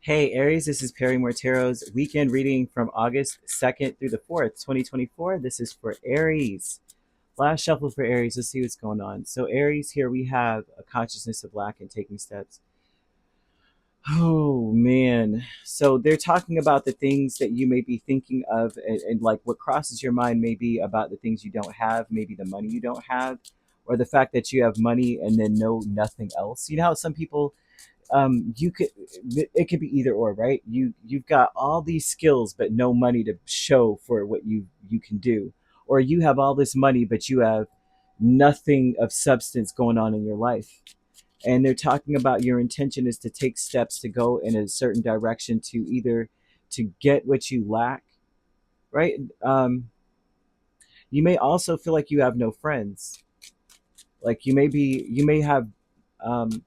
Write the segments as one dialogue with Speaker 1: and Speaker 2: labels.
Speaker 1: Hey Aries, this is Perrymore Tarot's weekend reading from August 2nd through the 4th, 2024. This is for Aries. Last shuffle for Aries. Let's see what's going on. So, Aries, here we have a consciousness of lack and taking steps. Oh, man. So, they're talking about the things that you may be thinking of, and like what crosses your mind may be about the things you don't have, maybe the money you don't have, or the fact that you have money and then know nothing else. You know how some people you could it could be either or, right? You've got all these skills but no money to show for what you can do, or you have all this money but you have nothing of substance going on in your life. And they're talking about your intention is to take steps to go in a certain direction to either to get what you lack, right? You may also feel like you have no friends, like you may have um,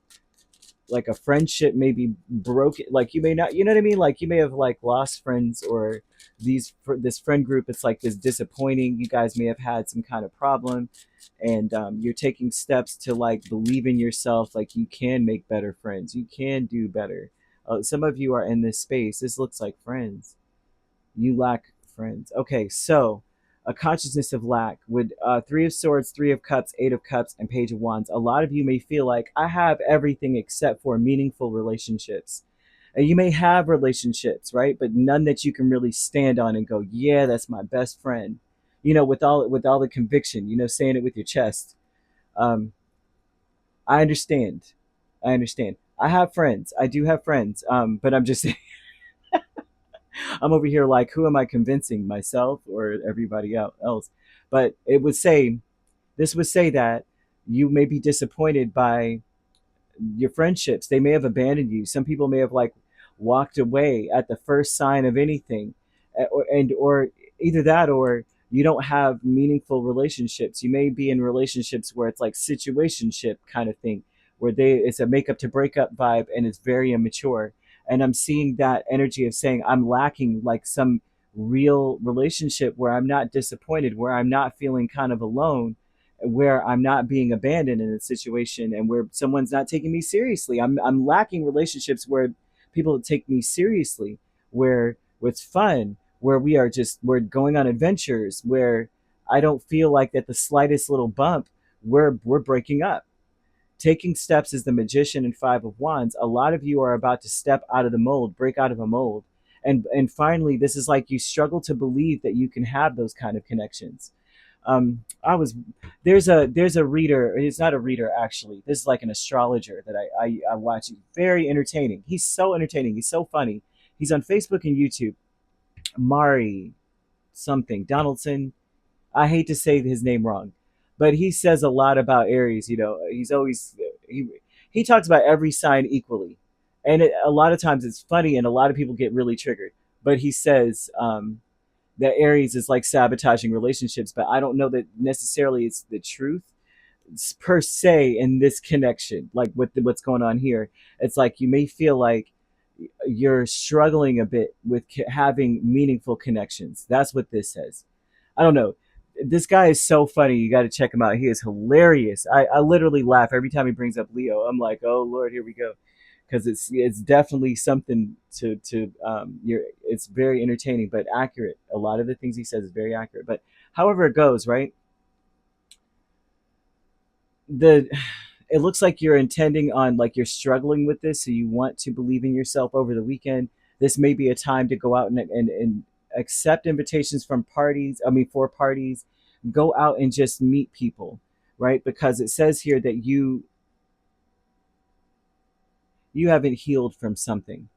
Speaker 1: like a friendship may be broken, like you may not, you know what I mean, like you may have like lost friends, or this friend group, it's like this disappointing, you guys may have had some kind of problem, and you're taking steps to like believe in yourself, like you can make better friends, you can do better. Some of you are in this space, this looks like friends, you lack friends. Okay, so a consciousness of lack with Three of Swords, Three of Cups, Eight of Cups, and Page of Wands. A lot of you may feel like I have everything except for meaningful relationships. And you may have relationships, right? But none that you can really stand on and go, yeah, that's my best friend. You know, with all the conviction, you know, saying it with your chest. Um, I understand. I understand. I have friends. I do have friends. But I'm just I'm over here like, who am I convincing, myself or everybody else? But this would say that you may be disappointed by your friendships. They may have abandoned you. Some people may have like walked away at the first sign of anything, or either that, or you don't have meaningful relationships. You may be in relationships where it's like situationship kind of thing, where it's a makeup to breakup vibe and it's very immature. And I'm seeing that energy of saying I'm lacking like some real relationship where I'm not disappointed, where I'm not feeling kind of alone, where I'm not being abandoned in a situation, and where someone's not taking me seriously. I'm lacking relationships where people take me seriously, where it's fun, where we're going on adventures, where I don't feel like at the slightest little bump we're breaking up. Taking steps is the Magician and Five of Wands. A lot of you are about to step out of the mold, break out of a mold. And finally, this is like you struggle to believe that you can have those kind of connections. I was there's a reader. It's not a reader actually. This is like an astrologer that I watch. Very entertaining. He's so entertaining. He's so funny. He's on Facebook and YouTube. Mari something Donaldson. I hate to say his name wrong, but he says a lot about Aries. You know, he he talks about every sign equally, and a lot of times it's funny, and a lot of people get really triggered. But he says that Aries is like sabotaging relationships, but I don't know that necessarily it's the truth per se in this connection. Like what's going on here, it's like you may feel like you're struggling a bit with having meaningful connections. That's what this says. I don't know. This guy is so funny. You got to check him out. He is hilarious. I literally laugh every time he brings up Leo. I'm like, oh Lord, here we go, because it's definitely something to it's very entertaining but accurate. A lot of the things he says is very accurate. But however it goes, right? The It looks like you're intending on, like you're struggling with this, so you want to believe in yourself over the weekend. This may be a time to go out and accept invitations from parties. I mean, for parties, go out and just meet people, right? Because it says here that you haven't healed from something,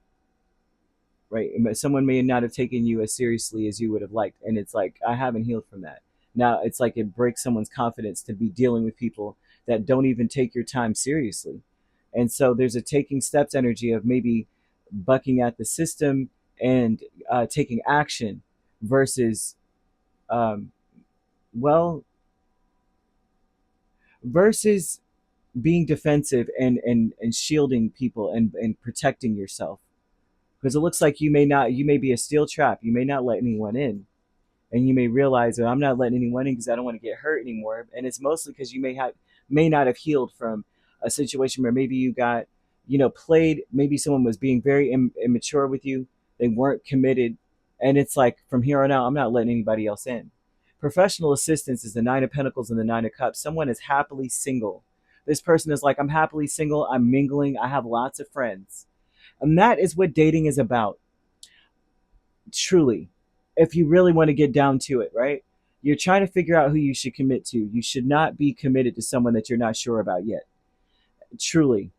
Speaker 1: right? Someone may not have taken you as seriously as you would have liked, and it's like I haven't healed from that. Now it's like it breaks someone's confidence to be dealing with people that don't even take your time seriously. And so there's a taking steps energy of maybe bucking at the system and taking action versus um, well versus being defensive and shielding people and protecting yourself, because it looks like you may be a steel trap, you may not let anyone in, and you may realize that I'm not letting anyone in because I don't want to get hurt anymore. And it's mostly because you may not have healed from a situation where maybe played. Maybe someone was being very immature with you. They weren't committed. And it's like, from here on out, I'm not letting anybody else in. Professional assistance is the Nine of Pentacles and the Nine of Cups. Someone is happily single. This person is like, I'm happily single. I'm mingling. I have lots of friends. And that is what dating is about. Truly. If you really want to get down to it, right? You're trying to figure out who you should commit to. You should not be committed to someone that you're not sure about yet. Truly.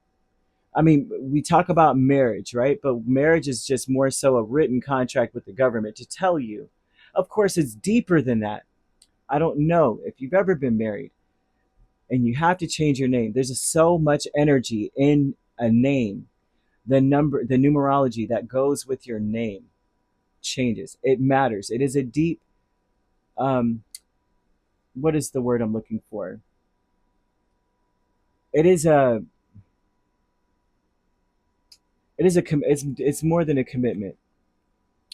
Speaker 1: I mean, we talk about marriage, right? But marriage is just more so a written contract with the government to tell you. Of course, it's deeper than that. I don't know if you've ever been married and you have to change your name. There's so much energy in a name. The numerology that goes with your name changes. It matters. It is a deep, um, what is the word I'm looking for? It is a, it's more than a commitment,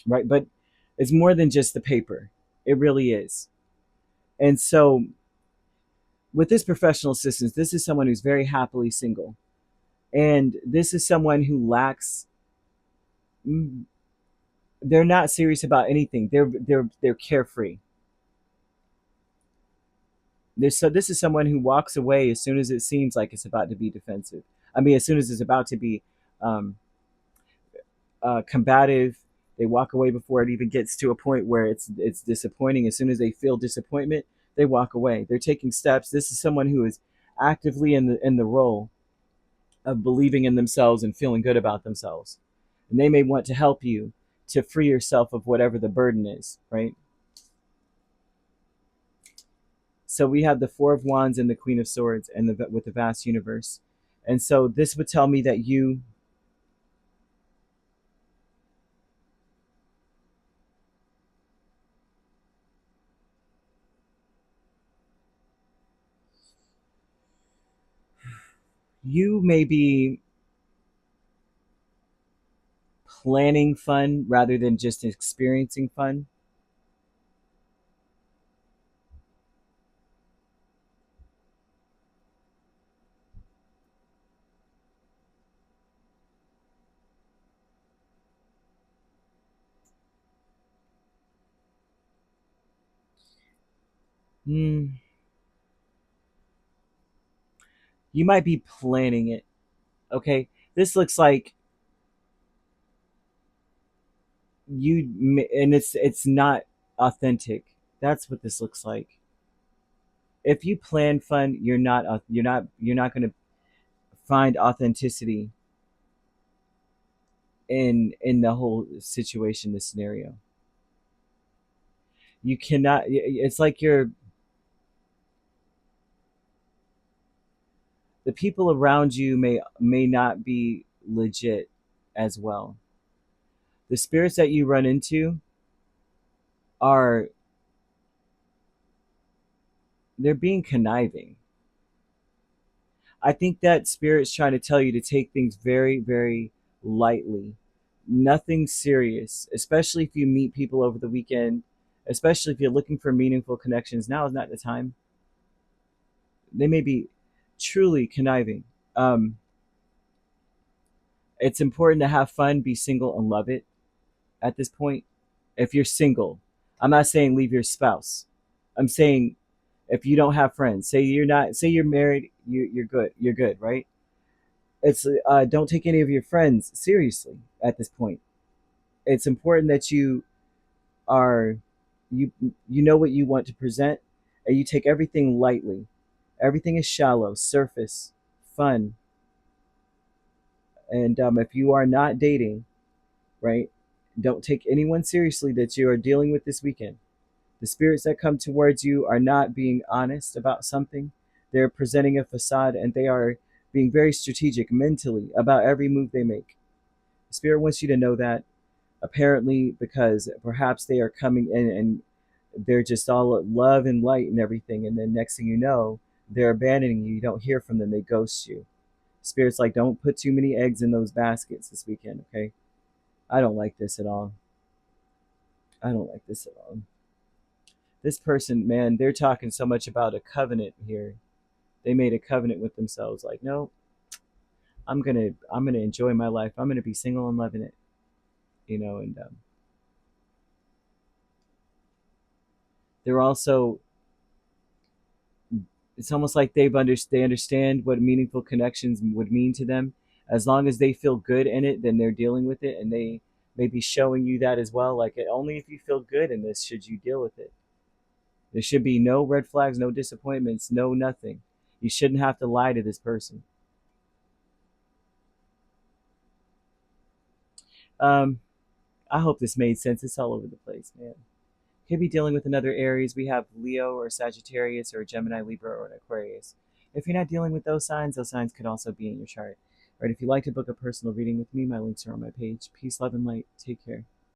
Speaker 1: right? But it's more than just the paper. It really is. And so with this professional assistance, this is someone who's very happily single. And this is someone who lacks, mm, they're not serious about anything. They're carefree. So this is someone who walks away as soon as it seems like it's about to be defensive. I mean, as soon as it's about to be um, combative, they walk away before it even gets to a point where it's disappointing. As soon as they feel disappointment, they walk away. They're taking steps. This is someone who is actively in the role of believing in themselves and feeling good about themselves. And they may want to help you to free yourself of whatever the burden is, right? So we have the Four of Wands and the Queen of Swords and with the vast universe. And so this would tell me that you may be planning fun rather than just experiencing fun. Hmm. You might be planning it. Okay, this looks like and it's not authentic. That's what this looks like. If you plan fun, you're not going to find authenticity in the whole situation, the scenario. You cannot. It's like the people around you may not be legit as well. The spirits that you run into are, they're being conniving. I think that spirit's trying to tell you to take things very, very lightly. Nothing serious, especially if you meet people over the weekend, especially if you're looking for meaningful connections. Now is not the time. They may be truly conniving. Um, it's important to have fun, be single, and love it at this point. If you're single, I'm not saying leave your spouse. I'm saying if you don't have friends, say you're married, you're good, right? It's don't take any of your friends seriously at this point. It's important that are you you know what you want to present, and you take everything lightly. Everything is shallow, surface, fun. And if you are not dating, right, don't take anyone seriously that you are dealing with this weekend. The spirits that come towards you are not being honest about something. They're presenting a facade, and they are being very strategic mentally about every move they make. The spirit wants you to know that, apparently, because perhaps they are coming in and they're just all love and light and everything, and then next thing you know, they're abandoning you. You don't hear from them. They ghost you. Spirit's like, don't put too many eggs in those baskets this weekend, okay? I don't like this at all. I don't like this at all. This person, man, they're talking so much about a covenant here. They made a covenant with themselves. Like, no, I'm gonna enjoy my life. I'm gonna be single and loving it, and they're also, it's almost like they understand what meaningful connections would mean to them. As long as they feel good in it, then they're dealing with it, and they may be showing you that as well. Like, only if you feel good in this should you deal with it. There should be no red flags, no disappointments, no nothing. You shouldn't have to lie to this person. um I hope this made sense. It's all over the place, man. Could be dealing with another Aries. We have Leo or Sagittarius or Gemini, Libra, or an Aquarius. If you're not dealing with those signs could also be in your chart. All right, if you'd like to book a personal reading with me, my links are on my page. Peace, love, and light. Take care.